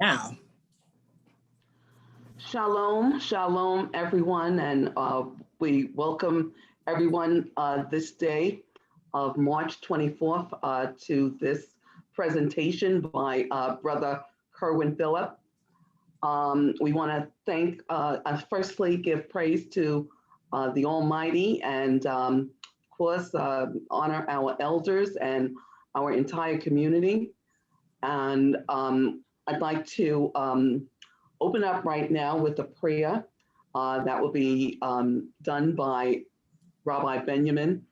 now. Shalom, shalom, everyone, and we welcome everyone this day of March 24th to this presentation by Brother Kerwin Phillips. We want to thank, firstly, give praise to the Almighty and, of course, honor our elders and our entire community. And I'd like to open up right now with a prayer that will be done by Rabbi Benjamin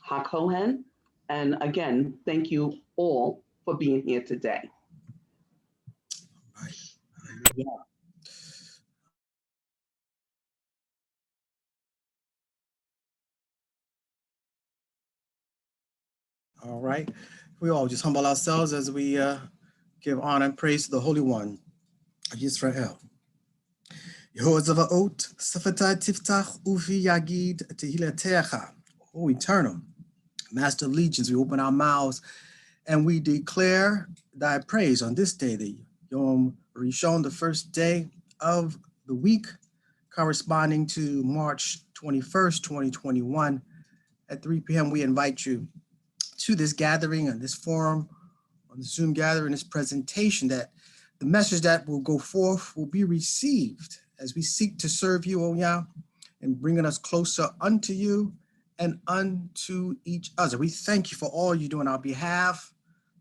HaKohen. And again, thank you all for being here today. Right. Yeah. All right. We all just humble ourselves as we give honor and praise to the Holy One of Yisrael. Yehoazavaot, Safatai Tiftach, Ufi Yagid, Tehila Techa. Oh, eternal, Master of Legions, we open our mouths and we declare thy praise on this day, the Yom Rishon, the first day of the week, corresponding to March 21st, 2021. At 3 p.m., we invite you to this gathering and this forum, on the Zoom gathering, this presentation, that the message that will go forth will be received as we seek to serve you, O Yah, and bringing us closer unto you and unto each other. We thank you for all you do on our behalf,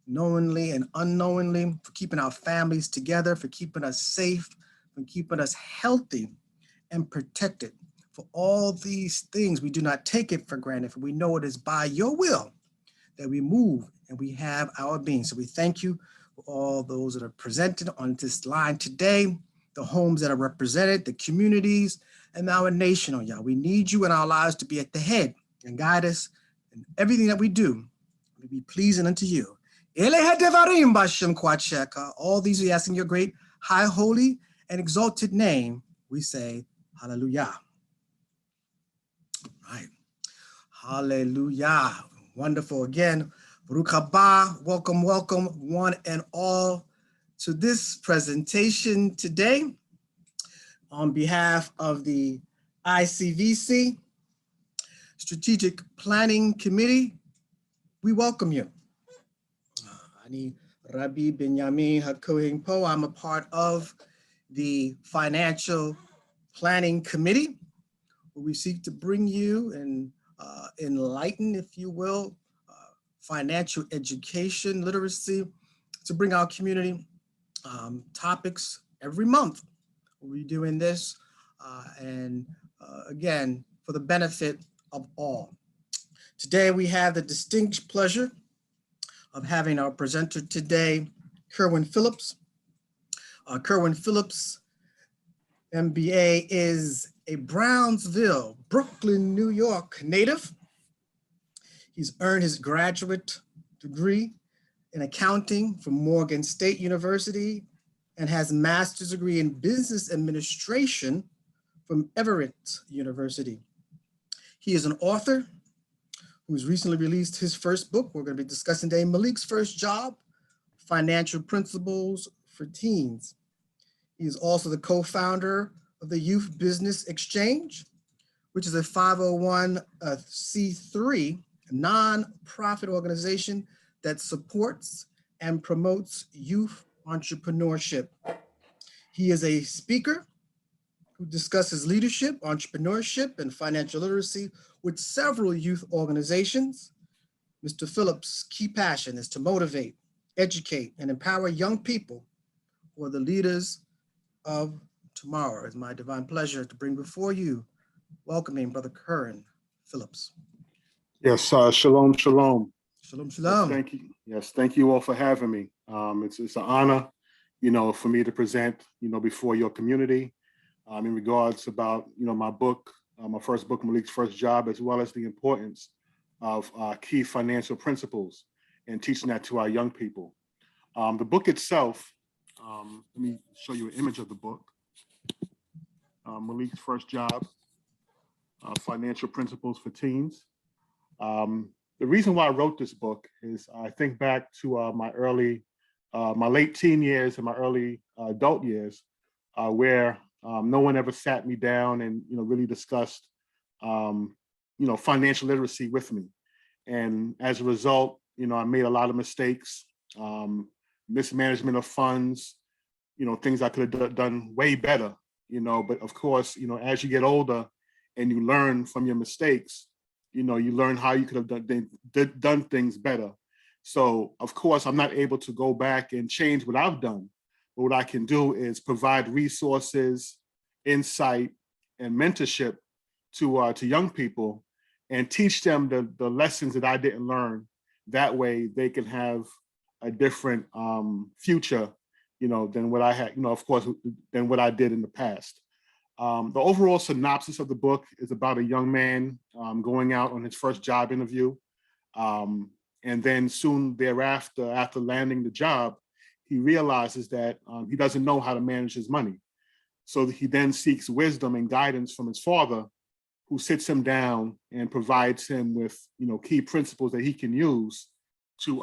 knowingly and unknowingly, for keeping our families together, for keeping us safe, for keeping us healthy and protected. For all these things, we do not take it for granted, for we know it is by your will that we move and we have our being. So we thank you for all those that are presented on this line today, the homes that are represented, the communities, and our nation, oh Yah. We need you in our lives to be at the head and guide us in everything that we do, may be pleasing unto you. All these we ask in your great, high, holy, and exalted name, we say, hallelujah. Right. Hallelujah. Wonderful. Again, Baruch haba, welcome, welcome, one and all, to this presentation today. On behalf of the ICVC, Strategic Planning Committee, we welcome you. Ani Rabbi Benjamin HaKohen Po. I'm a part of the Financial Planning Committee, where we seek to bring you and enlighten, if you will, financial education, literacy, to bring our community topics every month. We're doing this, and again, for the benefit of all. Today, we have the distinct pleasure of having our presenter today, Kerwin Phillips. Kerwin Phillips, MBA, is a Brownsville, Brooklyn, New York native. He's earned his graduate degree in accounting from Morgan State University and has a master's degree in business administration from Everett University. He is an author who's recently released his first book. We're going to be discussing today, Malik's First Job, Financial Principles for Teens. He is also the co-founder of the Youth Business Exchange, which is a 501c3 nonprofit organization that supports and promotes youth entrepreneurship. He is a speaker who discusses leadership, entrepreneurship, and financial literacy with several youth organizations. Mr. Phillips' key passion is to motivate, educate, and empower young people who are the leaders of tomorrow. It's my divine pleasure to bring before you, welcoming Brother Kerwin Phillips. Yes, shalom, shalom. Shalom, shalom. Yes, thank you. Yes, thank you all for having me. It's an honor, for me to present, before your community in regards about, my book, my first book, Malik's First Job, as well as the importance of key financial principles and teaching that to our young people. The book itself, let me show you an image of the book. Malik's First Job, Financial Principles for Teens. The reason why I wrote this book is I think back to my early my late teen years and my early adult years, where no one ever sat me down and really discussed financial literacy with me. And as a result, I made a lot of mistakes, mismanagement of funds, things I could have done way better, but of course, as you get older and you learn from your mistakes, you learn how you could have done things better. So of course, I'm not able to go back and change what I've done, but what I can do is provide resources, insight, and mentorship to young people and teach them the lessons that I didn't learn. That way they can have a different future, than what I had, of course, than what I did in the past. The overall synopsis of the book is about a young man going out on his first job interview. And then soon thereafter, after landing the job, he realizes that he doesn't know how to manage his money. So he then seeks wisdom and guidance from his father, who sits him down and provides him with key principles that he can use to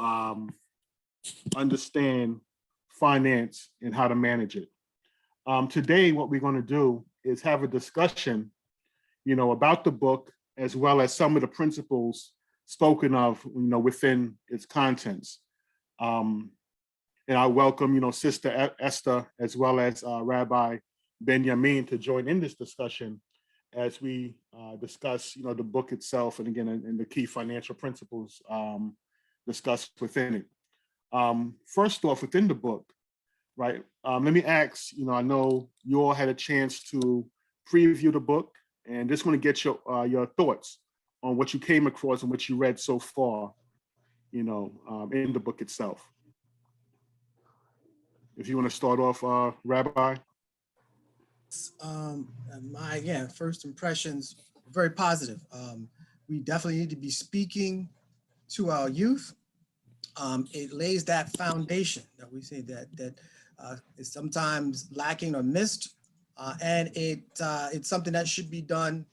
understand finance and how to manage it. Today, what we're going to do is have a discussion, about the book, as well as some of the principles spoken of, within its contents. And I welcome, Sister Esther, as well as Rabbi Benjamin, to join in this discussion as we discuss, the book itself, and again, and the key financial principles discussed within it. First off, within the book, right? Let me ask, I know you all had a chance to preview the book, and just want to get your thoughts on what you came across and what you read so far, in the book itself. If you want to start off, Rabbi. My first impressions very positive. We definitely need to be speaking to our youth. It lays that foundation that we say that is sometimes lacking or missed, and it's something that should be done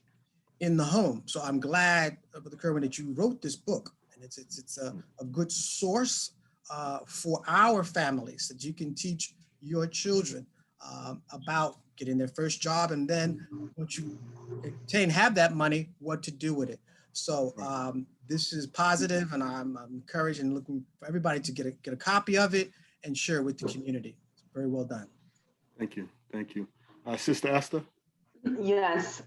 in the home. So I'm glad, Brother Kerwin, that you wrote this book, and it's a good source for our families, that you can teach your children about getting their first job, and then once you have that money, what to do with it. So this is positive, and I'm encouraged and looking for everybody to get a copy of it and share it with the community. It's very well done. Thank you. Sister Esther? Yes,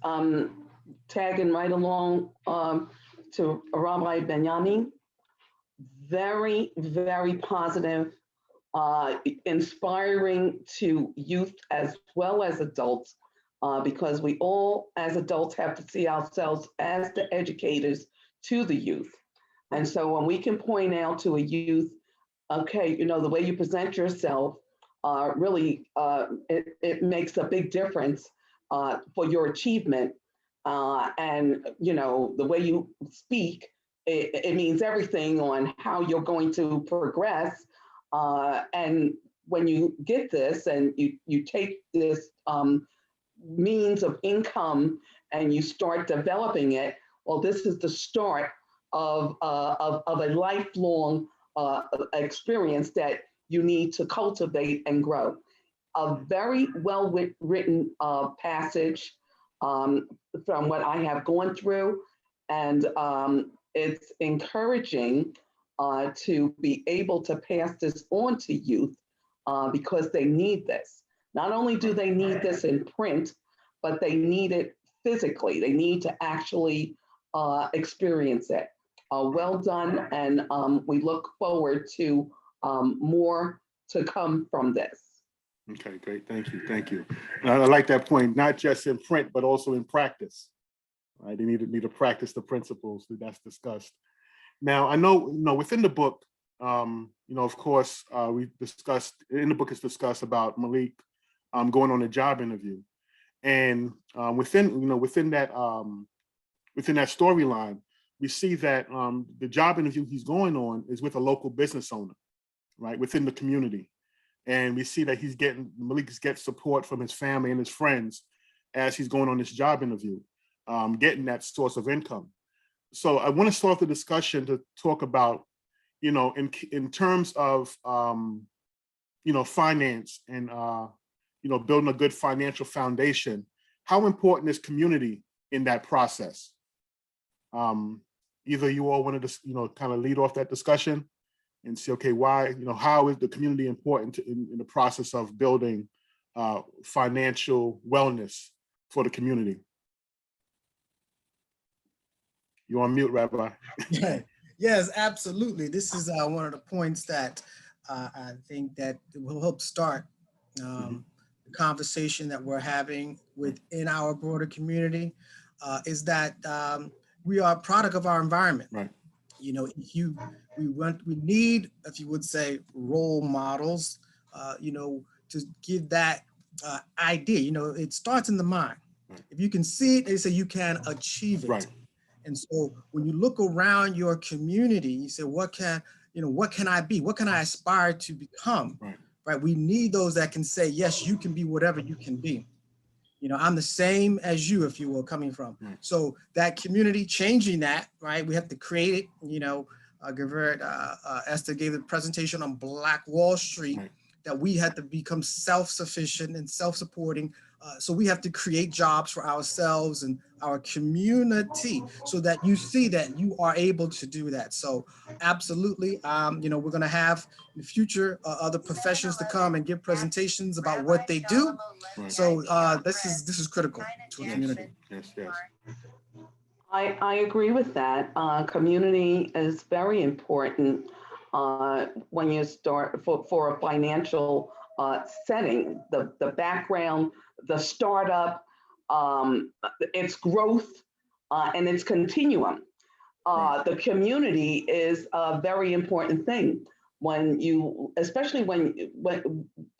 tagging right along to Rabbi Benjamin. Very, very positive, inspiring to youth as well as adults, because we all as adults have to see ourselves as the educators to the youth. And so when we can point out to a youth, okay, the way you present yourself, really, it makes a big difference for your achievement. And, the way you speak, it means everything on how you're going to progress. And when you get this and you take this means of income and you start developing it, well, this is the start of a lifelong experience that you need to cultivate and grow. A very well written passage from what I have gone through, and it's encouraging to be able to pass this on to youth because they need this. Not only do they need this in print, but they need it physically. They need to actually experience it. Well done, and we look forward to more to come from this. Okay, great. Thank you. I like that point, not just in print, but also in practice. Right? They need to practice the principles that's discussed. Now, I know, within the book, of course, we discussed, in the book it's discussed about Malik going on a job interview. And within that storyline, we see that the job interview he's going on is with a local business owner, right, within the community. And we see that Malik gets support from his family and his friends as he's going on this job interview, getting that source of income. So I want to start the discussion to talk about, in terms of finance and, building a good financial foundation, how important is community in that process? Either you all wanted to, kind of lead off that discussion and say, okay, why, how is the community important in the process of building financial wellness for the community? You're on mute, Rabbi. Yes, absolutely. This is one of the points that I think that will help start the conversation that we're having within our broader community, is that we are a product of our environment. Right. We need, if you would say, role models, to give that idea. It starts in the mind. Right. If you can see it, they say you can achieve it. Right. And so when you look around your community, you say, what can I be? What can I aspire to become? Right. We need those that can say, yes, you can be whatever you can be. I'm the same as you, if you will, coming from. Right. So that community, changing that, right? We have to create it. Esther gave the presentation on Black Wall Street, Right. that we had to become self-sufficient and self-supporting. So we have to create jobs for ourselves and our community so that you see that you are able to do that. So absolutely, we're going to have in the future other professions to come and give presentations about what they do. Right. So this is critical to a community. Yes. I agree with that. Community is very important when you start for a financial setting, the background, the startup, its growth, and its continuum. The community is a very important thing especially when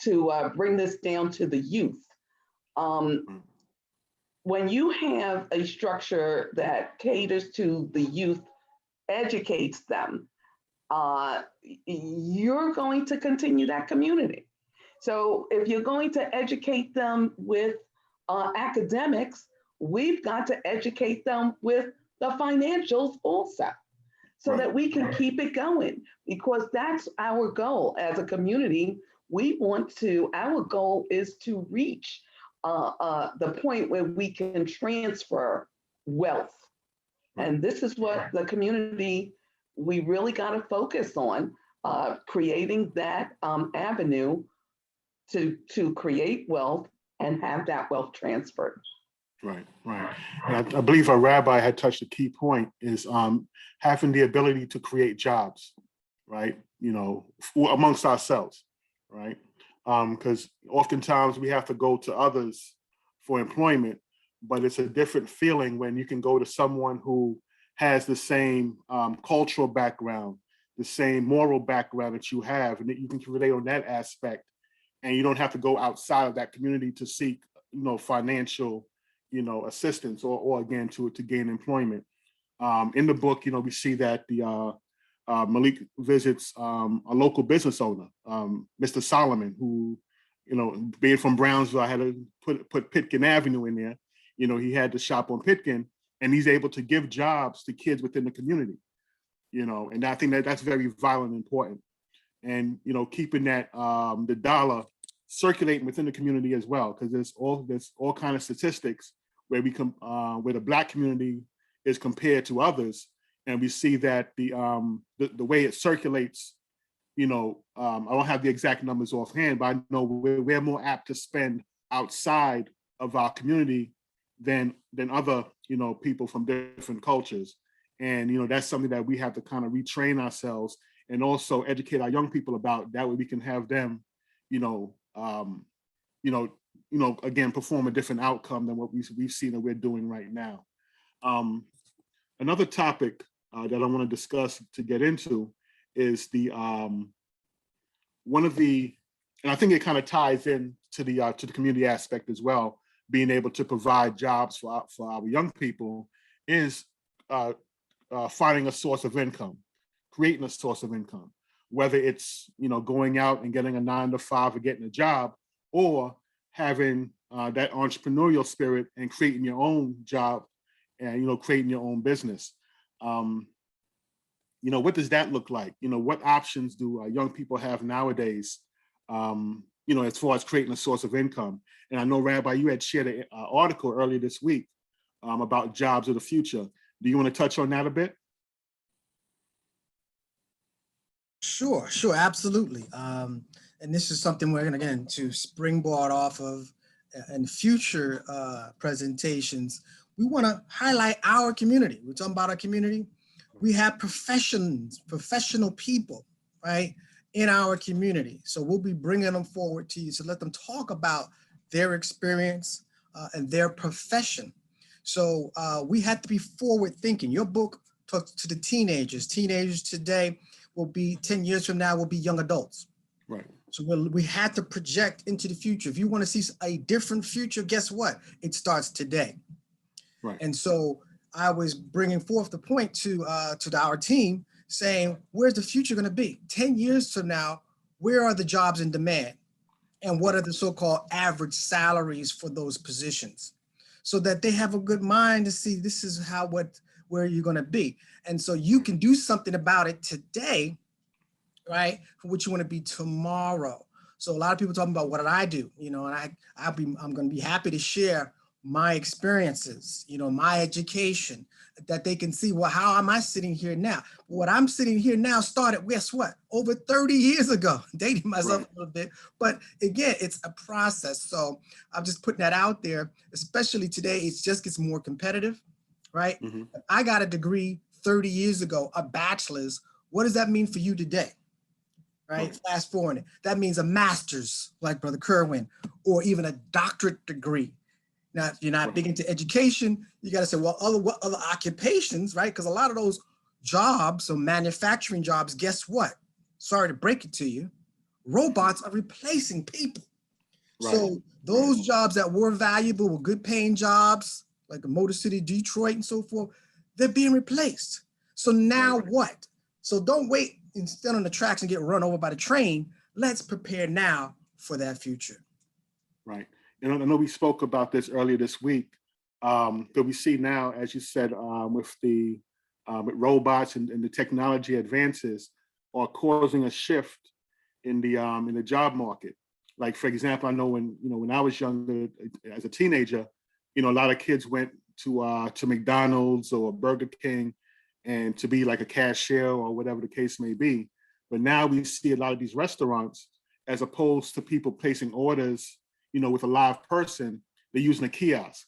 to bring this down to the youth. When you have a structure that caters to the youth, educates them, you're going to continue that community. So if you're going to educate them with academics, we've got to educate them with the financials also, so that we can keep it going, because that's our goal as a community. Our goal is to reach the point where we can transfer wealth. And this is what the community, we really got to focus on, creating that avenue to create wealth and have that wealth transferred. Right. And I believe our rabbi had touched a key point, is having the ability to create jobs, right? Amongst ourselves, right? Because oftentimes we have to go to others for employment, but it's a different feeling when you can go to someone who has the same cultural background, the same moral background that you have, and that you can relate on that aspect, and you don't have to go outside of that community to seek, financial, assistance or again to gain employment. In the book, we see that the Malik visits a local business owner, Mr. Solomon, who, being from Brownsville, I had to put Pitkin Avenue in there. He had the shop on Pitkin, and he's able to give jobs to kids within the community. And I think that's very vital and important. And keeping that the dollar circulating within the community as well, because there's all kind of statistics where where the Black community is compared to others, and we see that the way it circulates, I don't have the exact numbers offhand, but I know we're more apt to spend outside of our community than other people from different cultures. And that's something that we have to kind of retrain ourselves and also educate our young people about. That way we can have them again, perform a different outcome than what we've seen that we're doing right now. Another topic that I want to discuss to get into is the one of the, and I think it kind of ties in to the community aspect as well, being able to provide jobs for our young people, is finding a source of income, creating a source of income, whether it's going out and getting a 9-to-5 or getting a job, or having that entrepreneurial spirit and creating your own job and creating your own business. What does that look like? What options do young people have nowadays as far as creating a source of income. And I know, Rabbi, you had shared an article earlier this week about jobs of the future. Do you want to touch on that a bit? Sure, absolutely. And this is something we're going to, again, to springboard off of in future presentations. We want to highlight our community. We're talking about our community. We have professional people, right, in our community. So we'll be bringing them forward to you to let them talk about their experience and their profession. So we have to be forward thinking. Your book talks to the teenagers. Teenagers today will be 10 years from now will be young adults. Right. So we had to project into the future. If you want to see a different future, guess what? It starts today. Right. And so I was bringing forth the point to our team saying, where's the future going to be? 10 years from now, where are the jobs in demand? And what are the so-called average salaries for those positions? So that they have a good mind to see this is where you're going to be. And so you can do something about it today, right? For what you want to be tomorrow. So a lot of people talking about what did I do, and I'm going to be happy to share my experiences, my education, that they can see, well, how am I sitting here now? What I'm sitting here now started, guess what? Over 30 years ago, dating myself a little bit, but again, it's a process. So I'm just putting that out there, especially today, it just gets more competitive, right? Mm-hmm. I got a degree 30 years ago, a bachelor's. What does that mean for you today? Right? Fast forward, that means a master's, like Brother Kerwin, or even a doctorate degree. Now, if you're not big into education, you got to say, well, what other occupations, right? Because a lot of those jobs, so manufacturing jobs, guess what? Sorry to break it to you, robots are replacing people. Right. So those jobs that were valuable, were good paying jobs, like the Motor City, Detroit, and so forth, they're being replaced. So now what? So don't wait and stand on the tracks and get run over by the train. Let's prepare now for that future. Right. And I know we spoke about this earlier this week, but we see now, as you said, with robots and the technology advances are causing a shift in the job market. Like, for example, I know when I was younger as a teenager, a lot of kids went to McDonald's or Burger King and to be like a cashier or whatever the case may be. But now we see a lot of these restaurants, as opposed to people placing orders, with a live person, they're using a kiosk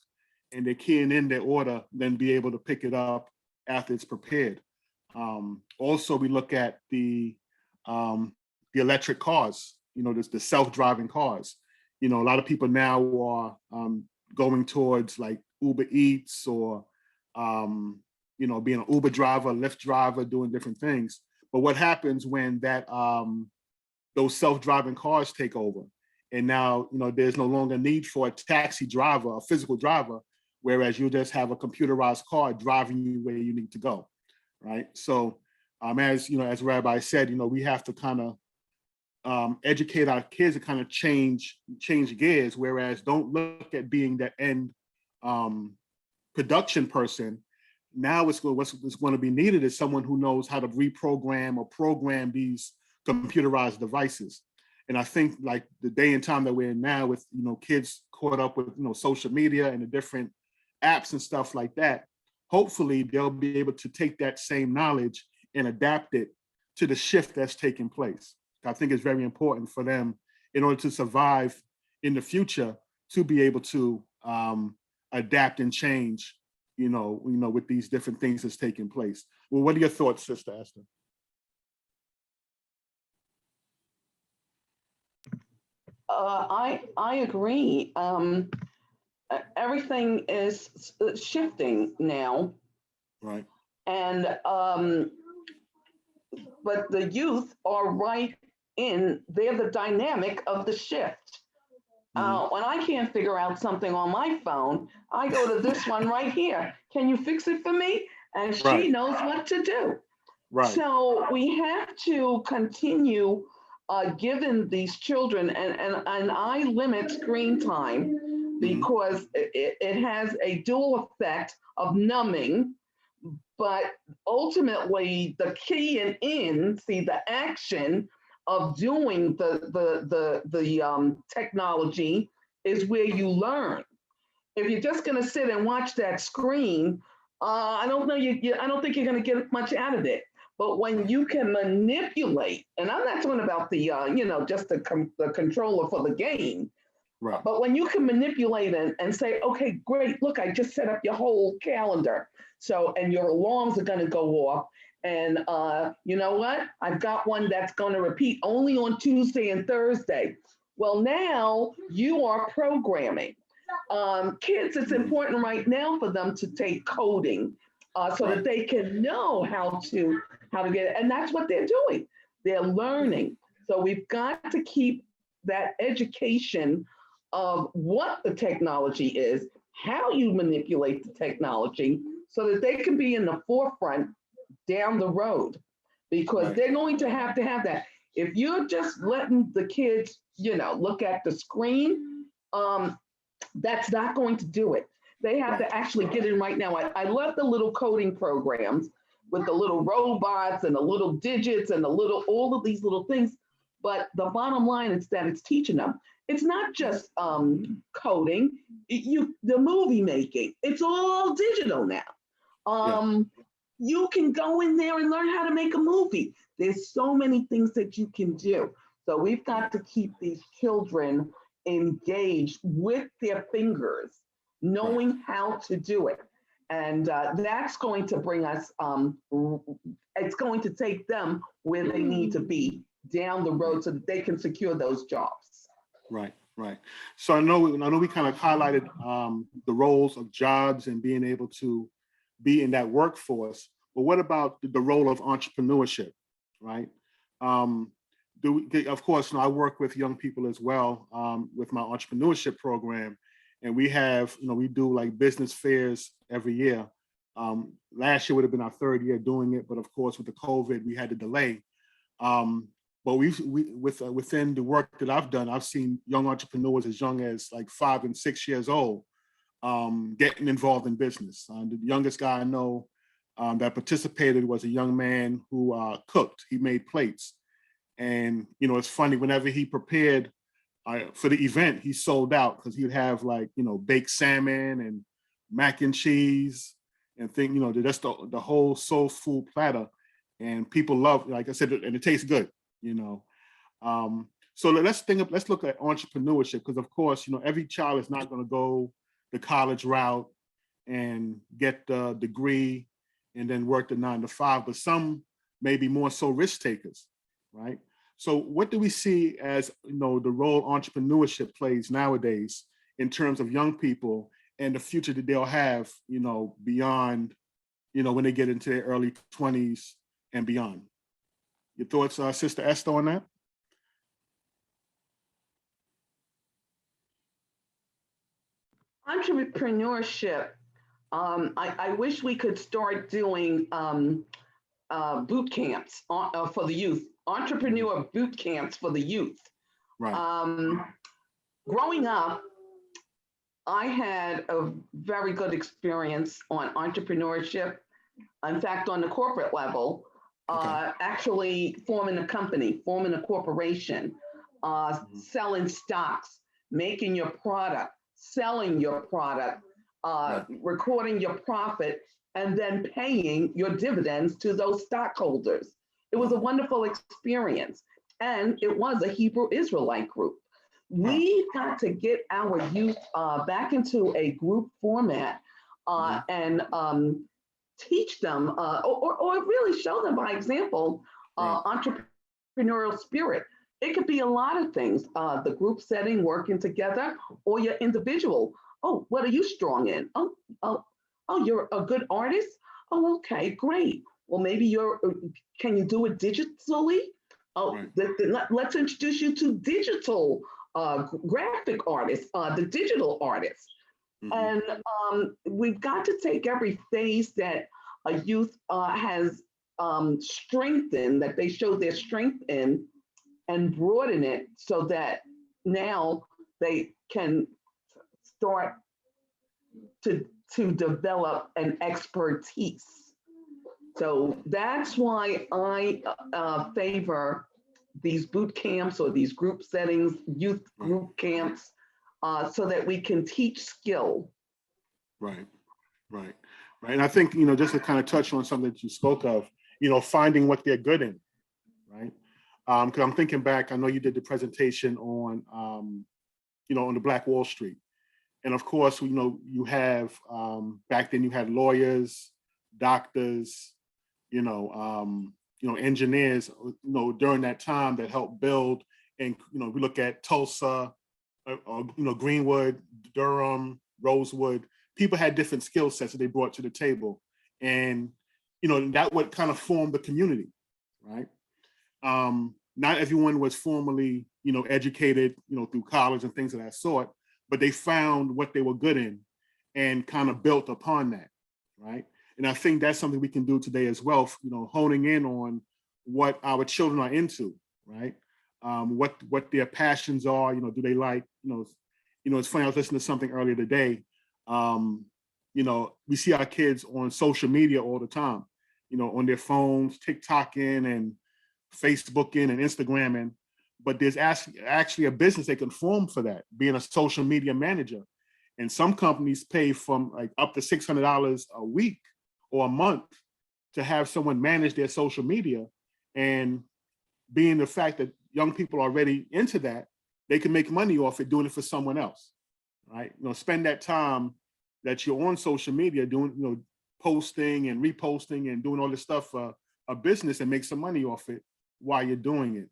and they're keying in their order, then be able to pick it up after it's prepared. Also, we look at the electric cars, the self-driving cars. A lot of people now are going towards like Uber Eats or, being an Uber driver, Lyft driver, doing different things. But what happens when those self-driving cars take over? And now, there's no longer need for a taxi driver, a physical driver, whereas you just have a computerized car driving you where you need to go, right? So, as Rabbi said, we have to kind of educate our kids to kind of change gears. Whereas, don't look at being that end production person. Now, what's going to be needed is someone who knows how to reprogram or program these computerized devices. And I think like the day and time that we're in now with, kids caught up with, social media and the different apps and stuff like that, hopefully they'll be able to take that same knowledge and adapt it to the shift that's taking place. I think it's very important for them in order to survive in the future to be able to adapt and change, with these different things that's taking place. Well, what are your thoughts, Sister Esther? I agree. Everything is shifting now. Right. And but the youth are they're the dynamic of the shift. When I can't figure out something on my phone, I go to this one right here. Can you fix it for me? And she knows what to do. Right. So we have to continue giving these children, and I limit screen time because it has a dual effect of numbing, but ultimately the keying in, the action of doing the technology is where you learn. If you're just going to sit and watch that screen, I don't know. I don't think you're going to get much out of it. But when you can manipulate, and I'm not talking about the just the controller for the game, Right. but when you can manipulate and say, okay, great, look, I just set up your whole calendar. So, and your alarms are going to go off. And you know what? I've got one that's going to repeat only on Tuesday and Thursday. Well, now you are programming. Kids, it's important right now for them to take coding so that they can know how to get it. And that's what they're doing. They're learning. So we've got to keep that education of what the technology is, how you manipulate the technology so that they can be in the forefront down the road, because they're going to have that. If you're just letting the kids, look at the screen, that's not going to do it. They have to actually get in right now. I love the little coding programs with the little robots and the little digits and all of these little things. But the bottom line is that it's teaching them. It's not just coding, the movie making. It's all digital now. You can go in there and learn how to make a movie. There's so many things that you can do. So we've got to keep these children engaged with their fingers, knowing how to do it. And that's going to bring us, it's going to take them where they need to be down the road so that they can secure those jobs. Right. So I know we kind of highlighted the roles of jobs and being able to be in that workforce, but what about the role of entrepreneurship, right? Of course, I work with young people as well with my entrepreneurship program, and we have, we do like business fairs every year. Last year would have been our third year doing it, but of course with the COVID, we had to delay. But within the work that I've done, I've seen young entrepreneurs as young as like 5 and 6 years old getting involved in business. The youngest guy I know that participated was a young man who cooked. He made plates. And, it's funny, whenever he prepared for the event, he sold out because he'd have like, baked salmon and mac and cheese and that's the whole soul food platter. And people love, like I said, and it tastes good, So let's look at entrepreneurship, because of course, every child is not going to go the college route and get the degree and then work the 9 to 5, but some may be more so risk takers, right? So what do we see as, the role entrepreneurship plays nowadays in terms of young people and the future that they'll have, beyond, when they get into their early 20s and beyond? Your thoughts, Sister Esther, on that? Entrepreneurship. I wish we could start doing boot camps for the youth, entrepreneur boot camps for the youth. Right. Growing up, I had a very good experience on entrepreneurship. In fact, on the corporate level, actually forming a company, forming a corporation, selling stocks, making your product, selling your product, recording your profit, and then paying your dividends to those stockholders. It was a wonderful experience. And it was a Hebrew Israelite group. We've got to get our youth back into a group format and teach them or really show them by example entrepreneurial spirit. It could be a lot of things, the group setting, working together, or your individual. Oh, what are you strong in? Oh, you're a good artist? Oh, okay, great. Well, maybe can you do it digitally? Oh, let's introduce you to digital graphic artists, the digital artists. And we've got to take every phase that a youth has strengthened, that they show their strength in, and broaden it so that now they can start to develop an expertise. So that's why I favor these boot camps or these group settings, youth group camps, so that we can teach skill. Right, right, right. And I think, just to kind of touch on something that you spoke of, finding what they're good in, right? Because I'm thinking back, I know you did the presentation on, on the Black Wall Street. And of course, you have, back then you had lawyers, doctors, engineers, during that time that helped build. And, we look at Tulsa, Greenwood, Durham, Rosewood, people had different skill sets that they brought to the table. And, that would kind of form the community, right? Not everyone was formally, educated, through college and things of that sort, but they found what they were good in and kind of built upon that, right? And I think that's something we can do today as well, honing in on what our children are into, right? What their passions are, do they like, it's funny, I was listening to something earlier today. We see our kids on social media all the time, on their phones, TikToking and Facebooking and Instagramming, but there's actually a business they can form for that, being a social media manager. And some companies pay from like up to $600 a week or a month to have someone manage their social media. And being the fact that young people are already into that, they can make money off it doing it for someone else, right? Spend that time that you're on social media doing, posting and reposting and doing all this stuff for a business and make some money off it while you're doing it.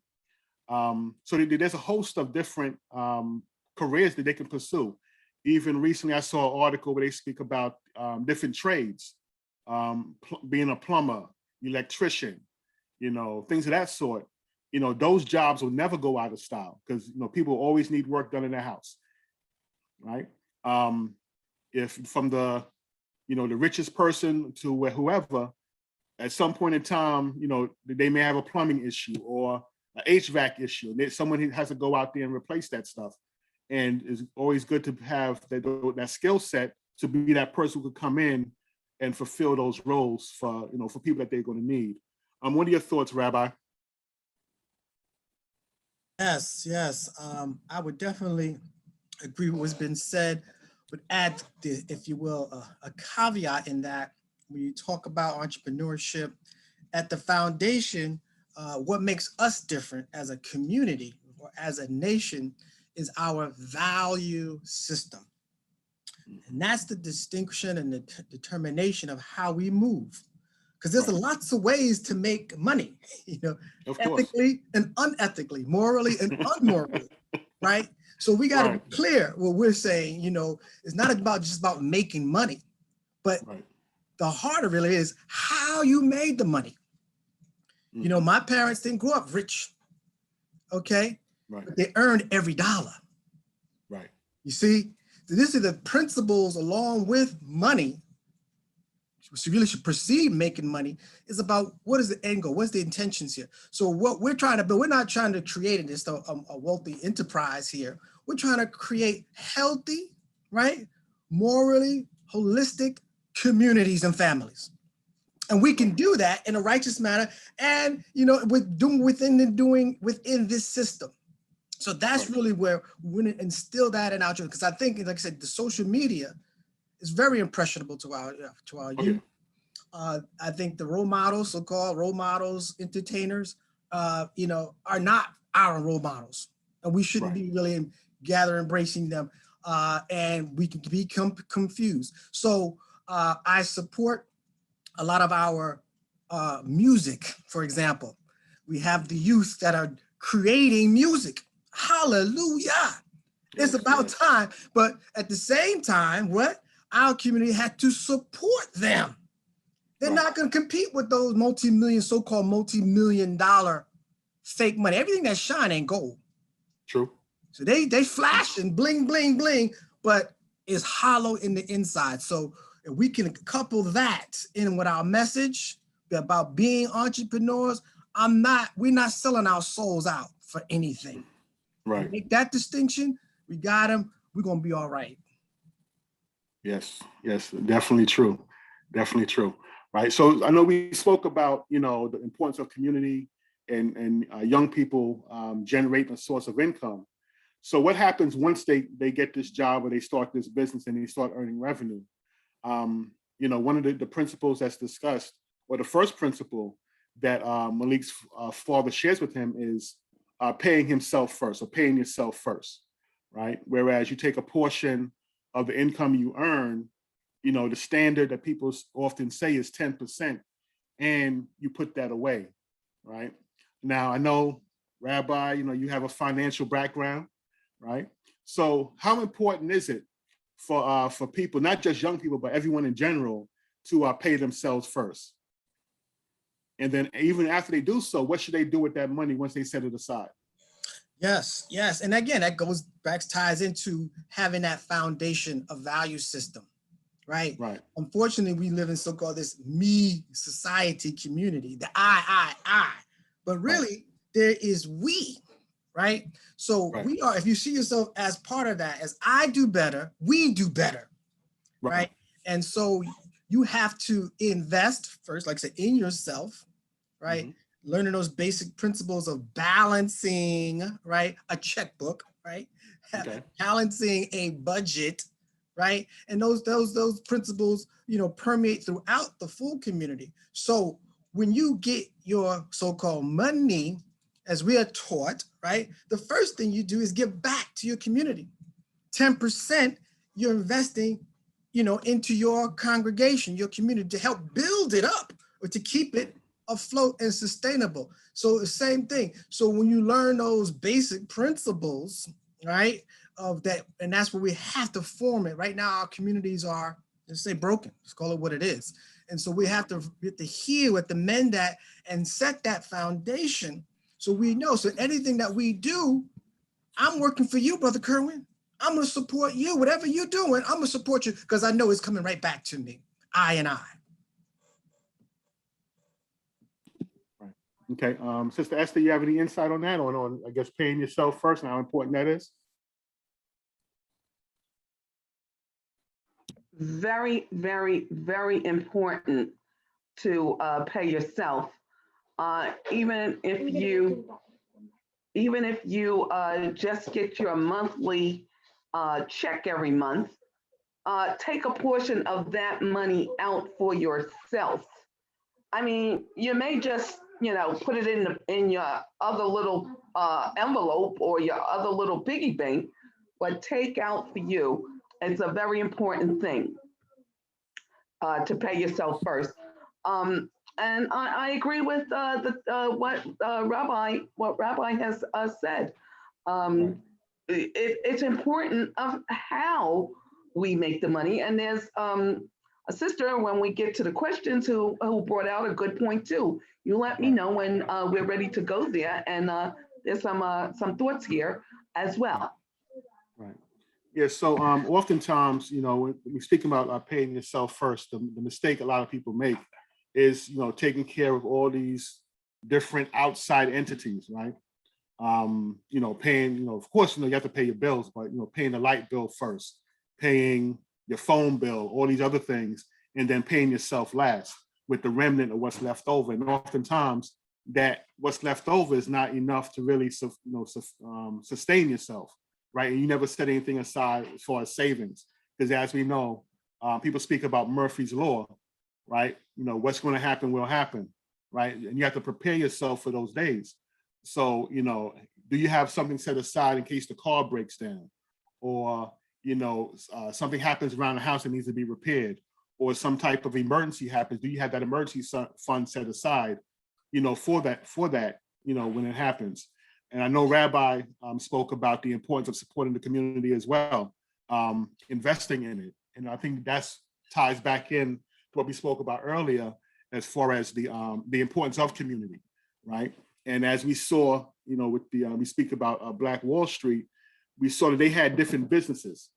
So there's a host of different careers that they can pursue. Even recently, I saw an article where they speak about different trades, being a plumber, electrician, things of that sort. Those jobs will never go out of style because, people always need work done in their house, right? If from the, the richest person to whoever, at some point in time, they may have a plumbing issue or an HVAC issue. Someone has to go out there and replace that stuff. And it's always good to have that skill set to be that person who could come in and fulfill those roles for, for people that they're going to need. What are your thoughts, Rabbi? Yes. I would definitely agree with what's been said, but add, if you will, a caveat in that when you talk about entrepreneurship, at the foundation, what makes us different as a community or as a nation is our value system. And that's the distinction and the determination of how we move. Because there's lots of ways to make money, ethically and unethically, morally and unmorally, right? So we got to be clear what we're saying, it's not just about making money, but the heart of it is how you made the money. My parents didn't grow up rich, okay? But they earned every dollar. Right. You see, so this is the principles along with money, which you really should perceive making money, is about what is the end goal? What's the intentions here? So what we're trying to build, we're not trying to create just a wealthy enterprise here. We're trying to create healthy, right? Morally holistic communities and families. And we can do that in a righteous manner and, within this system. So that's really where we're going to instill that in our children. Because I think, like I said, the social media is very impressionable to our youth. I think the role models, so-called role models, entertainers, are not our role models. And we shouldn't be really embracing them. And we can become confused. So I support a lot of our music, for example. We have the youth that are creating music. Hallelujah. It's about time. But at the same time, our community had to support them. They're not going to compete with those so-called multi-million dollar fake money. Everything that shine ain't gold. True. So they flash and bling, bling, bling, but it's hollow in the inside. So if we can couple that in with our message about being entrepreneurs, we're not selling our souls out for anything. Right. Make that distinction. We got them. We're going to be all right. Yes, definitely true. Definitely true. Right. So I know we spoke about, the importance of community and young people generating a source of income. So what happens once they get this job or they start this business and they start earning revenue? One of the principles that's discussed, or the first principle that Malik's father shares with him is paying himself first, or paying yourself first, right? Whereas you take a portion of the income you earn, the standard that people often say is 10%, and you put that away, right? Now, I know, Rabbi, you have a financial background, right? So how important is it for people, not just young people, but everyone in general, to pay themselves first? And then even after they do so, what should they do with that money once they set it aside? Yes, yes. And again, that ties into having that foundation of value system, right? Right. Unfortunately, we live in so-called this me society community, the I. But really, there is we, right? So we are, if you see yourself as part of that, as I do better, we do better, right? And so you have to invest first, like I said, in yourself, right? Learning those basic principles of balancing, right? A checkbook, right? Balancing a budget, right? And those principles, permeate throughout the full community. So when you get your so-called money, as we are taught, right? The first thing you do is give back to your community. 10% you're investing, into your congregation, your community, to help build it up or to keep it afloat and sustainable. So the same thing. So when you learn those basic principles, right, of that, and that's where we have to form it. Right now, our communities are, let's say, broken. Let's call it what it is. And so we have to heal, we have to mend that and set that foundation. So we know, so anything that we do, I'm working for you, Brother Kerwin. I'm going to support you. Whatever you're doing, I'm going to support you because I know it's coming right back to me. I and I. Right. Okay. Sister Esther, you have any insight on that? On I guess, paying yourself first and how important that is? Very, very, very important to pay yourself. Even if you just get your monthly check every month, take a portion of that money out for yourself. I mean, you may just, put it in your other little envelope or your other little piggy bank, but take out for you. It's a very important thing to pay yourself first. And I agree with what Rabbi has said. It's important of how we make the money. And there's a sister, when we get to the questions, who brought out a good point too. You let me know when we're ready to go there. And there's some thoughts here as well. Right. Yeah. So oftentimes, when we speak about paying yourself first, the mistake a lot of people make is, taking care of all these different outside entities, right? Paying, of course, you have to pay your bills, but, paying the light bill first, paying your phone bill, all these other things, and then paying yourself last with the remnant of what's left over. And oftentimes that what's left over is not enough to really, sustain yourself, right? And you never set anything aside as far as savings, because as we know, people speak about Murphy's Law, right? What's going to happen will happen, right? And you have to prepare yourself for those days. So, do you have something set aside in case the car breaks down, or, something happens around the house that needs to be repaired, or some type of emergency happens? Do you have that emergency fund set aside, for that, when it happens? And I know Rabbi spoke about the importance of supporting the community as well, investing in it. And I think that's ties back in to what we spoke about earlier, as far as the importance of community, right? And as we saw, with the we speak about Black Wall Street, we saw that they had different businesses,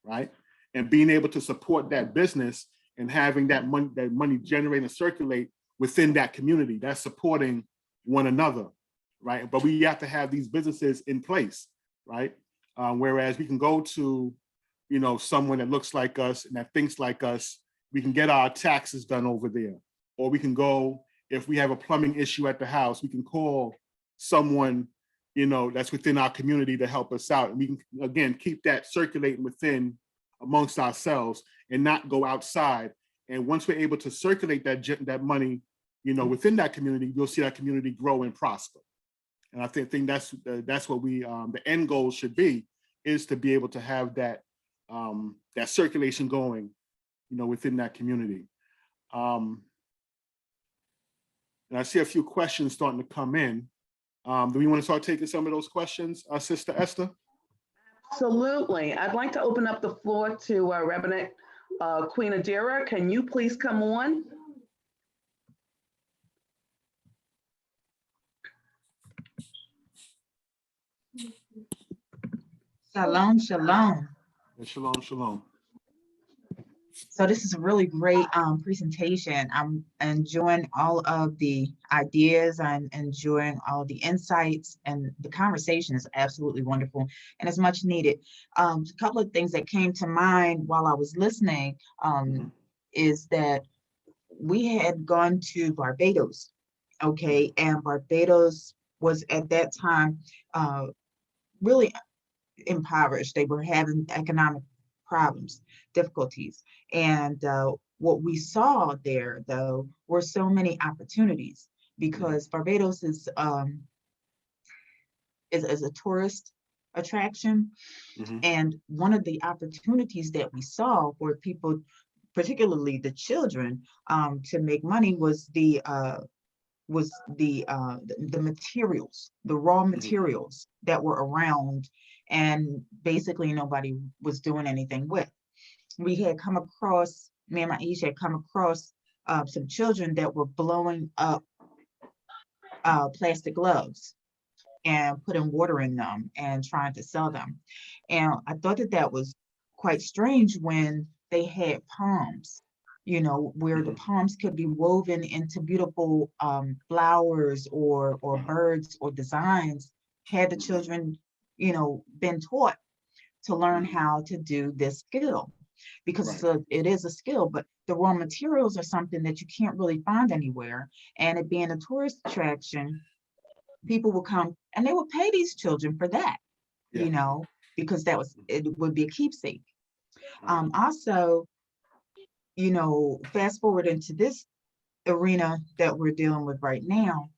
right? And being able to support that business and having that money generate and circulate within that community, that's supporting one another, right? But we have to have these businesses in place, right? Whereas we can go to, someone that looks like us and that thinks like us, we can get our taxes done over there, or we can go if we have a plumbing issue at the house, we can call someone, you know, that's within our community to help us out. And we can, again, keep that circulating within amongst ourselves and not go outside. And once we're able to circulate that money, you know, within that community, you'll see that community grow and prosper. And I think that's what we, the end goal should be, is to be able to have that, that circulation going, you know, within that community. And I see a few questions starting to come in. Do we want to start taking some of those questions, Sister Esther? Absolutely. I'd like to open up the floor to Reverend Queen Adira. Can you please come on? Shalom, shalom. Shalom, shalom. So this is a really great presentation. I'm enjoying all of the ideas. I'm enjoying all the insights, and the conversation is absolutely wonderful and it's much needed. A couple of things that came to mind while I was listening is that we had gone to Barbados, okay, and Barbados was at that time really impoverished. They were having economic problems, difficulties. And what we saw there, though, were so many opportunities, because Barbados is a tourist attraction. And one of the opportunities that we saw for people, particularly the children, to make money was the materials, the raw materials that were around, and basically nobody was doing anything with. We had come across, me and my Ish had come across some children that were blowing up plastic gloves and putting water in them and trying to sell them. And I thought that was quite strange when they had palms, you know, where the palms could be woven into beautiful flowers or birds or designs, had the children, you know, been taught to learn how to do this skill, because it is a skill, but the raw materials are something that you can't really find anywhere. And it being a tourist attraction, people will come and they will pay these children for that, you know, because it would be a keepsake. Also, you know, fast forward into this arena that we're dealing with right now,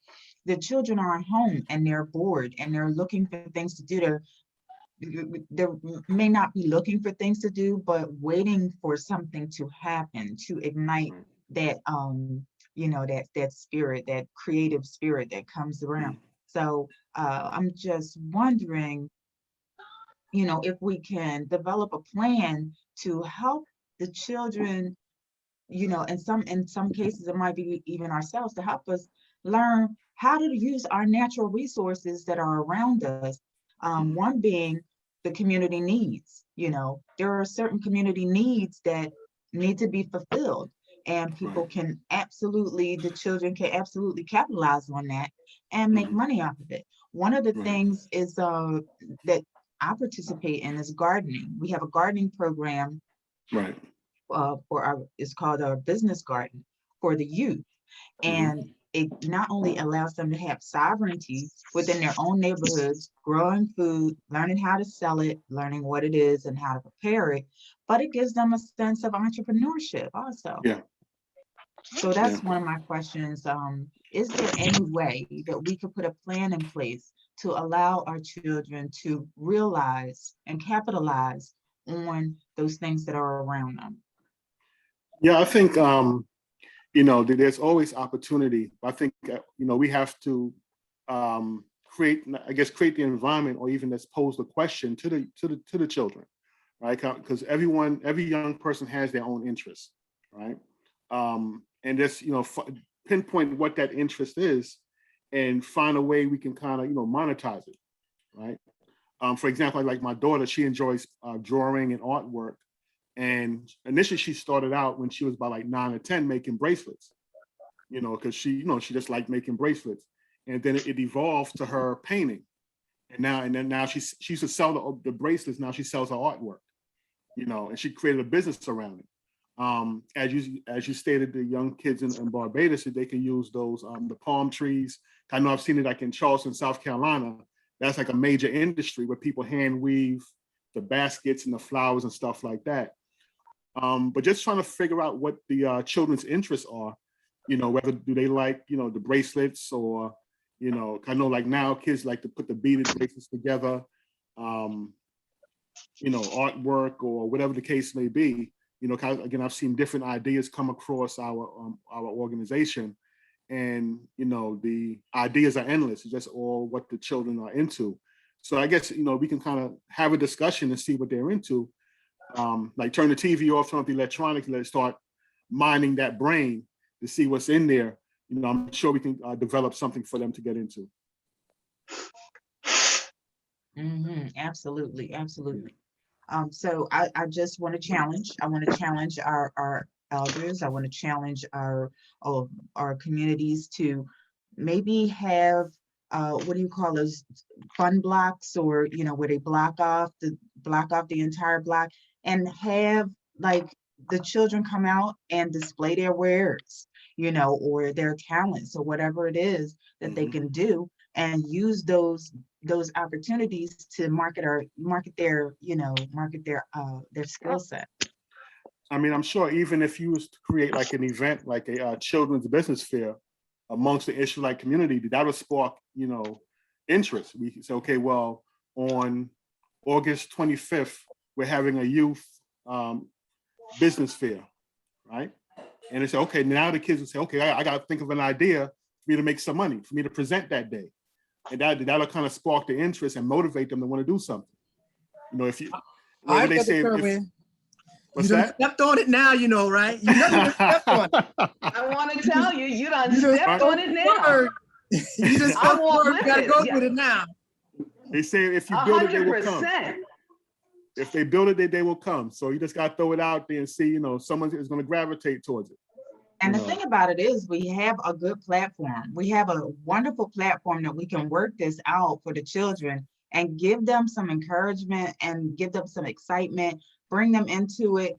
the children are home and they're bored and they're looking for things to do. They may not be looking for things to do, but waiting for something to happen to ignite that, you know, that spirit, that creative spirit that comes around. So I'm just wondering, you know, if we can develop a plan to help the children, you know, in some cases it might be even ourselves, to help us learn how to use our natural resources that are around us. One being the community needs. You know, there are certain community needs that need to be fulfilled, and people can absolutely, the children can absolutely capitalize on that and make money off of it. One of the things is that I participate in is gardening. We have a gardening program it's called our business garden for the youth. And it not only allows them to have sovereignty within their own neighborhoods, growing food, learning how to sell it, learning what it is and how to prepare it, but it gives them a sense of entrepreneurship also. So that's one of my questions. Is there any way that we could put a plan in place to allow our children to realize and capitalize on those things that are around them? Yeah, I think, you know, there's always opportunity. I think, you know, we have to create the environment, or even just pose the question to the children, right? Because every young person has their own interests, right? And just, you know, pinpoint what that interest is and find a way we can kind of, you know, monetize it, right? For example, like my daughter, she enjoys drawing and artwork. And initially she started out when she was about like 9 or 10 making bracelets, you know, because she just liked making bracelets. And then it evolved to her painting. And then now she used to sell the bracelets. Now she sells her artwork, you know, and she created a business around it. As you stated, the young kids in Barbados, they can use those the palm trees. I know I've seen it like in Charleston, South Carolina. That's like a major industry where people hand weave the baskets and the flowers and stuff like that. But just trying to figure out what the children's interests are, whether do they like, the bracelets or, I know like now kids like to put the beaded bracelets together, artwork or whatever the case may be. Again, I've seen different ideas come across our organization, and the ideas are endless. It's just all what the children are into. So I guess we can kind of have a discussion and see what they're into. Like turn the TV off, turn off the electronics, let's start mining that brain to see what's in there. I'm sure we can develop something for them to get into. Absolutely, absolutely. So I just want to challenge. I want to challenge our elders. I want to challenge our communities to maybe have what do you call those fun blocks, or where they block off the entire block, and have like the children come out and display their wares, or their talents, or whatever it is that they can do, and use those opportunities to market their skill set. I mean, I'm sure even if you was to create like an event, like a children's business fair amongst the Israelite community, that would spark, interest. We say, okay, well, on August 25th, we're having a youth business fair, right? And they say, okay, now the kids will say, okay, I got to think of an idea for me to make some money, for me to present that day. And that'll kind of spark the interest and motivate them to want to do something. If you, whether they say, what's you that? Stepped on it now, right? You stepped on it. I want to tell you, you done stepped on it now. You just stepped on it. You got to go with it now. They say if you build 100%. It, they will come. If they build it, they will come. So you just got to throw it out there and see, someone is going to gravitate towards it. And the thing about it is we have a good platform. We have a wonderful platform that we can work this out for the children and give them some encouragement and give them some excitement, bring them into it,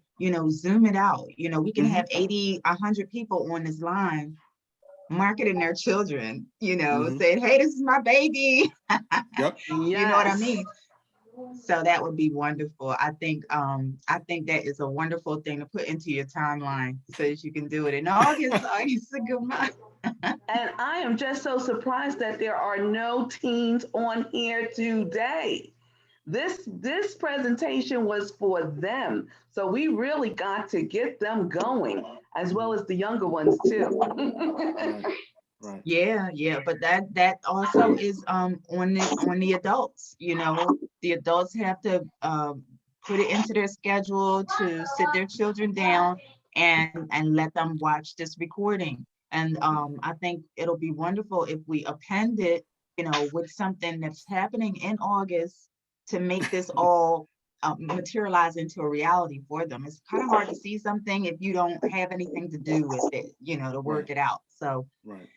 zoom it out. We can have 80, 100 people on this line marketing their children, saying, hey, this is my baby. Yep. You know what I mean? So that would be wonderful. I think that is a wonderful thing to put into your timeline so that you can do it in August. August is a good month. And I am just so surprised that there are no teens on here today. This presentation was for them. So we really got to get them going, as well as the younger ones too. Right. Yeah, but that also is on the adults. The adults have to put it into their schedule to sit their children down and let them watch this recording. And I think it'll be wonderful if we append it, with something that's happening in August to make this all materialize into a reality for them. It's kind of hard to see something if you don't have anything to do with it, to work it out. So right.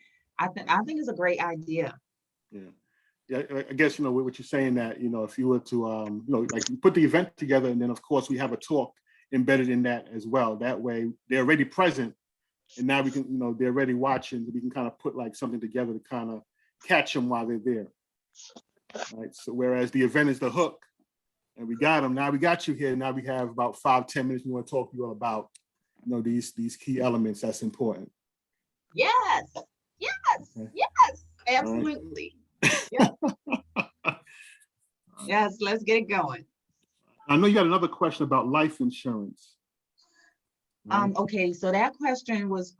I think it's a great idea. Yeah, I guess, what you're saying that, if you were to, like put the event together, and then of course we have a talk embedded in that as well. That way they're already present, and now we can, they're already watching. We can kind of put like something together to kind of catch them while they're there. Right. So whereas the event is the hook, and we got them, now we got you here. Now we have about 5-10 minutes. We want to talk to you all about, these key elements that's important. Yes, absolutely. Yes. Yes, let's get it going. I know you got another question about life insurance. Right? Okay, so that question was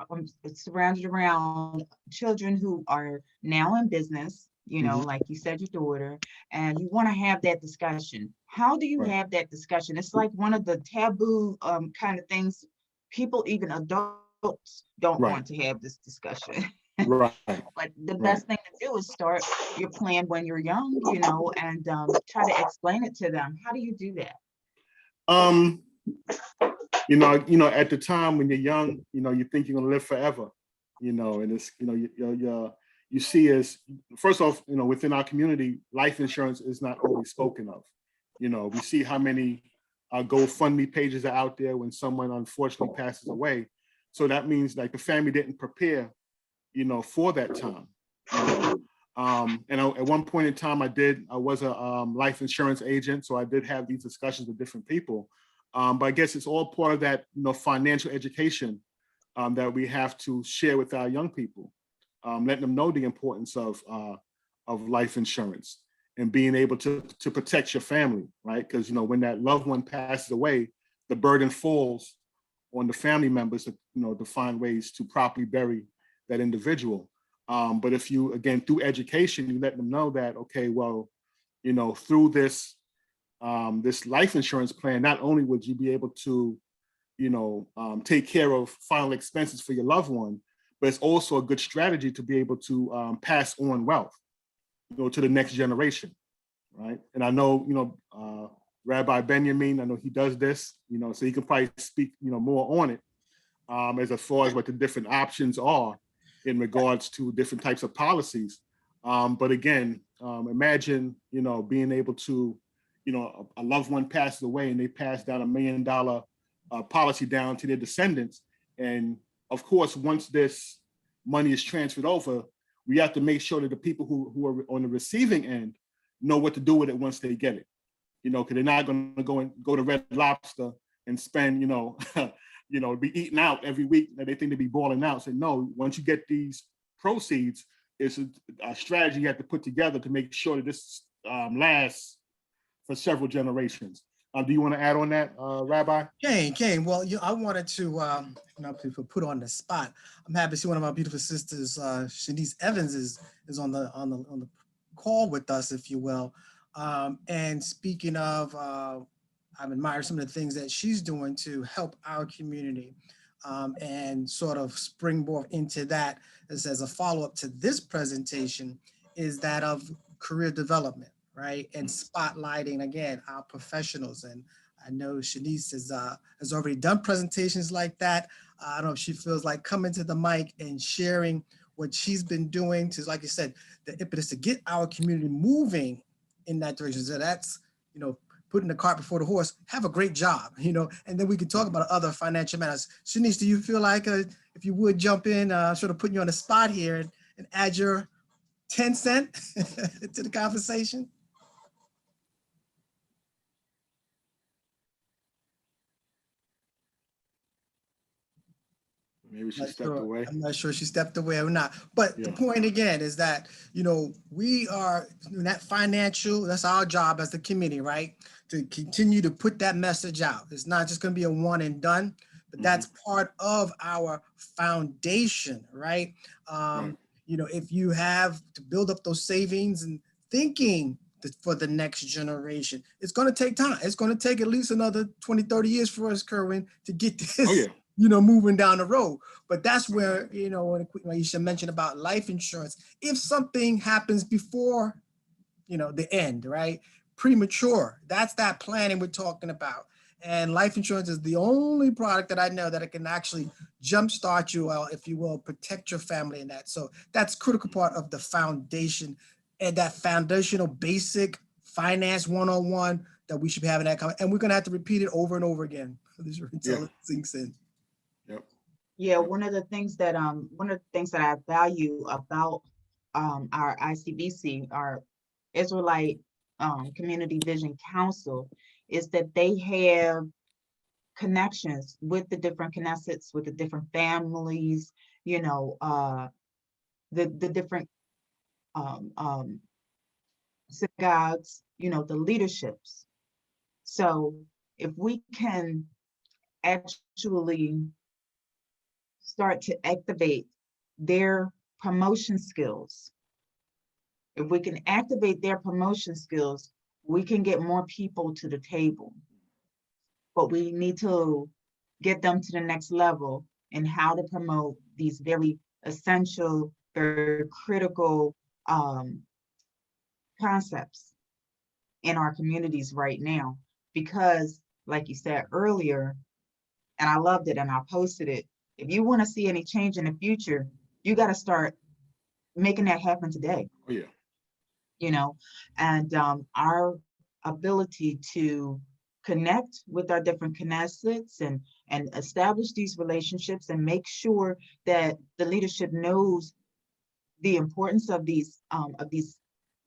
surrounded around children who are now in business, like you said, your daughter, and you want to have that discussion. How do you have that discussion? It's like one of the taboo kind of things. People, even adults, don't want to have this discussion. Right. But the best thing to do is start your plan when you're young, and try to explain it to them. How do you do that? At the time when you're young, you think you're gonna live forever, and it's, you see as, first off, within our community, life insurance is not always spoken of. We see how many GoFundMe pages are out there when someone unfortunately passes away. So that means like the family didn't prepare, for that time. And at one point in time, I was a life insurance agent, so I did have these discussions with different people. But I guess it's all part of that, financial education that we have to share with our young people, letting them know the importance of life insurance and being able to protect your family, right? Because when that loved one passes away, the burden falls on the family members to find ways to properly bury that individual. But if you, again, through education, you let them know that, okay, well, through this life insurance plan, not only would you be able to, take care of final expenses for your loved one, but it's also a good strategy to be able to pass on wealth, to the next generation, right? And I know, Rabbi Benjamin, I know he does this, so he can probably speak, more on it as far as what the different options are in regards to different types of policies. But again, imagine, being able to, a loved one passes away and they pass down $1 million policy down to their descendants. And of course, once this money is transferred over, we have to make sure that the people who are on the receiving end know what to do with it once they get it. Because they're not going to go to Red Lobster and spend, be eating out every week that they think they be balling out. So no, once you get these proceeds, it's a strategy you have to put together to make sure that this lasts for several generations. Do you want to add on that, Rabbi? Kane. Well, I wanted to, people put on the spot. I'm happy to see one of our beautiful sisters, Shanice Evans, is on the call with us, if you will. And speaking of, I've admired some of the things that she's doing to help our community, and sort of springboard into that as a follow-up to this presentation is that of career development, right? And spotlighting, again, our professionals. And I know Shanice has already done presentations like that. I don't know if she feels like coming to the mic and sharing what she's been doing to, like you said, the impetus to get our community moving in that direction. So that's, putting the cart before the horse. Have a great job, and then we can talk about other financial matters. Shanice, do you feel like if you would jump in, sort of putting you on the spot here and add your 10 cents to the conversation? Maybe she stepped away. I'm not sure she stepped away or not. But the point again is that, we are that financial, that's our job as the committee, right? To continue to put that message out. It's not just going to be a one and done, but that's part of our foundation, right? If you have to build up those savings and thinking for the next generation, it's going to take time. It's going to take at least another 20, 30 years for us, Kerwin, to get this, moving down the road. But that's where, when Aisha mentioned about life insurance, if something happens before, the end, right? Premature, that's that planning we're talking about. And life insurance is the only product that I know that it can actually jumpstart you, if you will, protect your family in that. So that's critical part of the foundation and that foundational basic finance 101 that we should be having that. And we're going to have to repeat it over and over again until it sinks in. Yeah, one of the things that I value about our ICVC, our Israelite Community Vision Council, is that they have connections with the different Knessets, with the different families, the different synagogues, the leaderships. So if we can actually start to activate their promotion skills, if we can activate their promotion skills, we can get more people to the table. But we need to get them to the next level in how to promote these very essential, very critical concepts in our communities right now. Because, like you said earlier, and I loved it and I posted it, if you want to see any change in the future, you got to start making that happen today. Oh, yeah. And our ability to connect with our different Knesset's and establish these relationships and make sure that the leadership knows the importance of these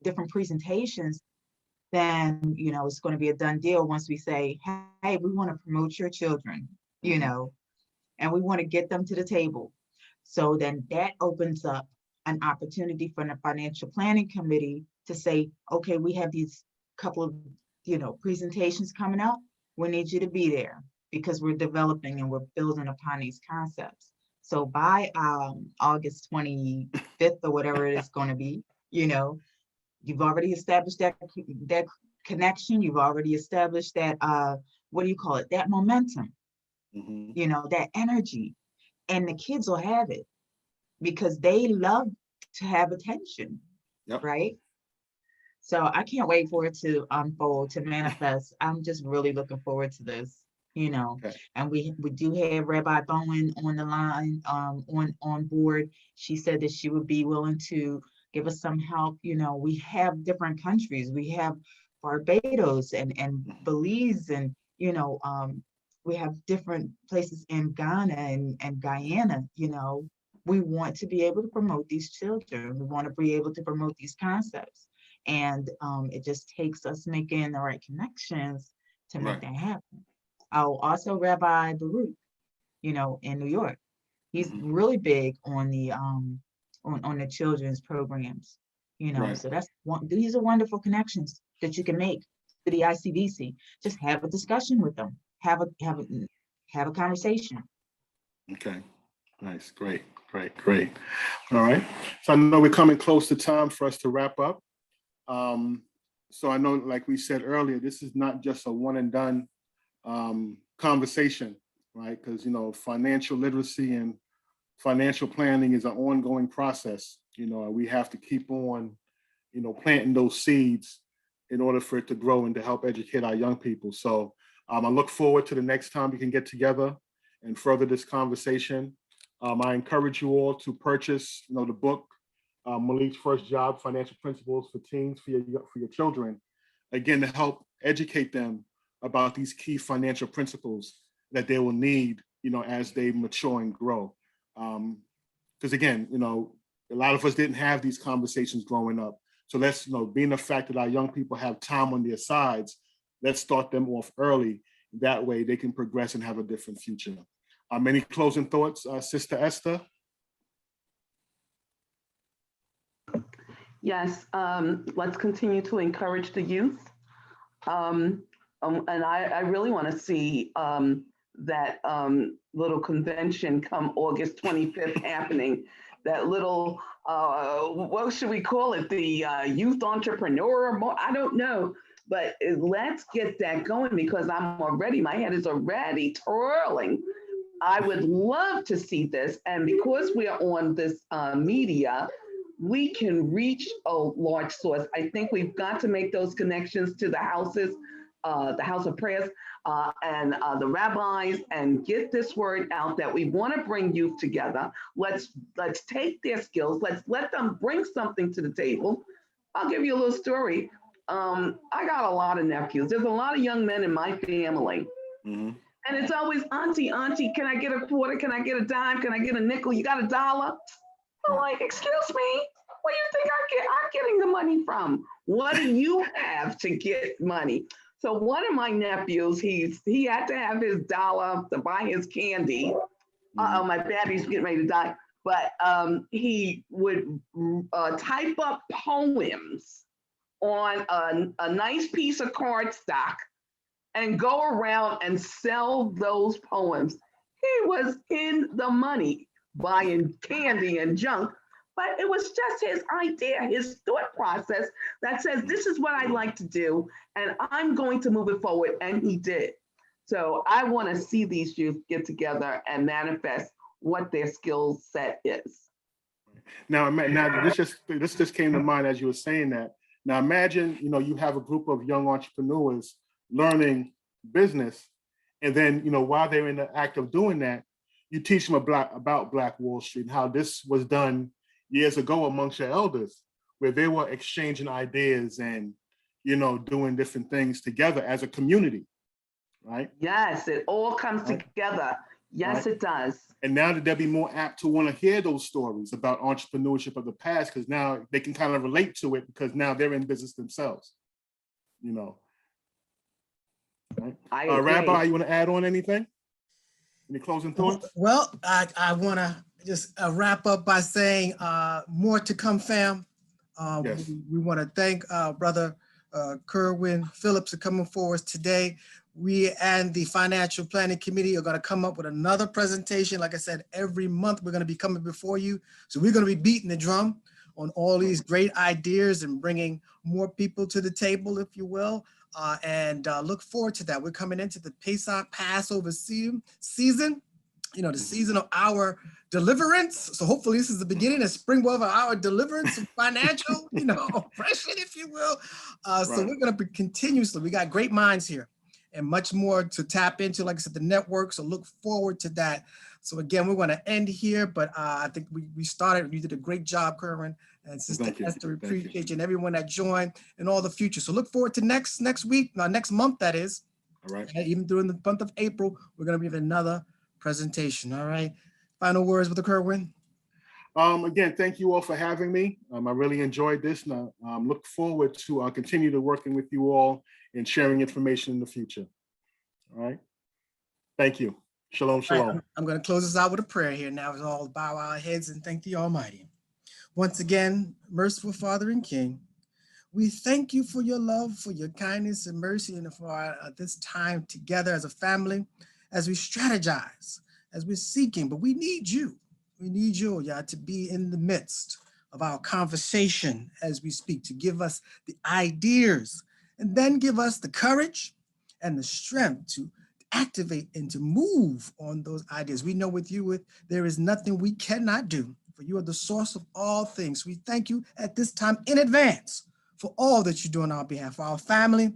different presentations, then, you know, it's going to be a done deal once we say, hey, we want to promote your children, you know, and we want to get them to the table. So then that opens up an opportunity for the financial planning committee to say, okay, we have these couple of, you know, presentations coming up. We need you to be there because we're developing and we're building upon these concepts. So by August 25th or whatever it is going to be, you know, you've already established that connection. You've already established that, what do you call it? That momentum, you know, that energy, and the kids will have it because they love to have attention, right? So I can't wait for it to unfold, to manifest. I'm just really looking forward to this, you know. And we do have Rabbi Bowen on the line, on board. She said that she would be willing to give us some help. You know, we have different countries. We have Barbados and Belize, and you know, we have different places in Ghana and Guyana. You know, we want to be able to promote these children. We want to be able to promote these concepts. And it just takes us making the right connections to make that happen. Oh, also Rabbi Baruch, you know, in New York, he's really big on the children's programs, you know. So that's these are wonderful connections that you can make to the ICVC. Just have a discussion with them, have a conversation. Okay, nice, great. All right, so I know we're coming close to time for us to wrap up. So I know, like we said earlier, this is not just a one and done conversation, right? Because, you know, financial literacy and financial planning is an ongoing process. You know, we have to keep on, you know, planting those seeds in order for it to grow and to help educate our young people. So I look forward to the next time we can get together and further this conversation. I encourage you all to purchase, you know, the book, Malik's First Job, Financial Principles for Teens, for your children, again, to help educate them about these key financial principles that they will need, you know, as they mature and grow. Because again, you know, a lot of us didn't have these conversations growing up. So let's, you know, being the fact that our young people have time on their sides, let's start them off early. That way they can progress and have a different future. Any closing thoughts, Sister Esther? Yes, let's continue to encourage the youth. And I really want to see that little convention come August 25th happening. That little, what should we call it? The youth entrepreneur? I don't know. But let's get that going because my head is already twirling. I would love to see this. And because we are on this media, we can reach a large source. I think we've got to make those connections to the houses, the house of prayers, and the rabbis, and get this word out that we want to bring youth together. Let's take their skills. Let's let them bring something to the table. I'll give you a little story. I got a lot of nephews. There's a lot of young men in my family. And it's always, auntie, can I get a quarter? Can I get a dime? Can I get a nickel? You got $1? I'm like, excuse me, where do you think I'm getting the money from? What do you have to get money? So one of my nephews, he had to have his $1 to buy his candy. My baby's getting ready to die. But he would type up poems on a nice piece of cardstock and go around and sell those poems. He was in the money buying candy and junk, but it was just his idea, his thought process that says, this is what I like to do, and I'm going to move it forward, and he did. So I want to see these youth get together and manifest what their skill set is. Now this just came to mind as you were saying that. Now imagine, you know, you have a group of young entrepreneurs learning business, and then, you know, while they're in the act of doing that, you teach them about Black Wall Street and how this was done years ago amongst your elders, where they were exchanging ideas and, you know, doing different things together as a community. right? Yes, it all comes Right. together. Yes, Right. it does. And now that they'll be more apt to want to hear those stories about entrepreneurship of the past, because now they can kind of relate to it because now they're in business themselves, you know. Right? I agree. Rabbi, you want to add on anything? Any closing thoughts? Well, I want to just wrap up by saying more to come, fam. Yes. We want to thank Brother Kerwin Phillips for coming for us today. We and the Financial Planning Committee are going to come up with another presentation. Like I said, every month we're going to be coming before you. So we're going to be beating the drum on all these great ideas and bringing more people to the table, if you will. And look forward to that. We're coming into the Pesach Passover season, you know, the season of our deliverance. So hopefully this is the beginning of springboard of our deliverance and financial, you know, oppression, if you will. So we're going to be continuously, we got great minds here and much more to tap into, like I said, the network. So look forward to that. So again, we're going to end here, but I think we started, you did a great job, Kerwin, and Sister Esther, we appreciate you and everyone that joined and all the future. So look forward to next week, next month, that is. All right. And even during the month of April, we're going to be another presentation. All right. Final words with the Kerwin. Again, thank you all for having me. I really enjoyed this, and I look forward to continue to working with you all and sharing information in the future. All right. Thank you. Shalom, shalom. Right, I'm going to close this out with a prayer here. Now, let's all bow our heads and thank the Almighty. Once again, merciful Father and King, we thank you for your love, for your kindness and mercy, and for this time together as a family, as we strategize, as we're seeking. But we need you. We need you, Yah, to be in the midst of our conversation as we speak, to give us the ideas and then give us the courage and the strength to activate and to move on those ideas. We know with you, there is nothing we cannot do, for you are the source of all things. We thank you at this time in advance for all that you do on our behalf, for our family,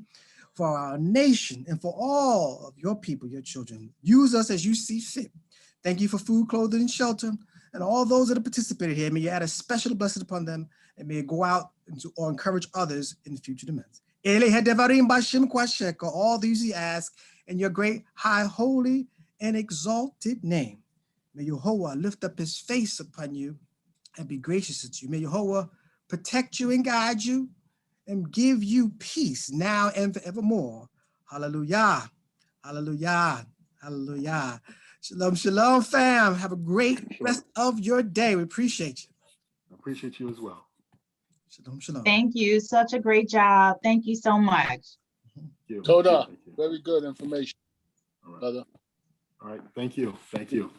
for our nation, and for all of your people, your children. Use us as you see fit. Thank you for food, clothing, and shelter, and all those that have participated here. May you add a special blessing upon them, and may it go out or encourage others in the future demands. All these we ask in your great, high, holy, and exalted name. May Yehovah lift up his face upon you and be gracious to you. May Yehovah protect you and guide you and give you peace now and forevermore. Hallelujah. Hallelujah. Hallelujah. Shalom, shalom, fam. Have a great rest of your day. We appreciate you. I appreciate you as well. Shalom, shalom. Thank you. Such a great job. Thank you so much. Toda, very good information, All right. brother. All right. Thank you. Thank you.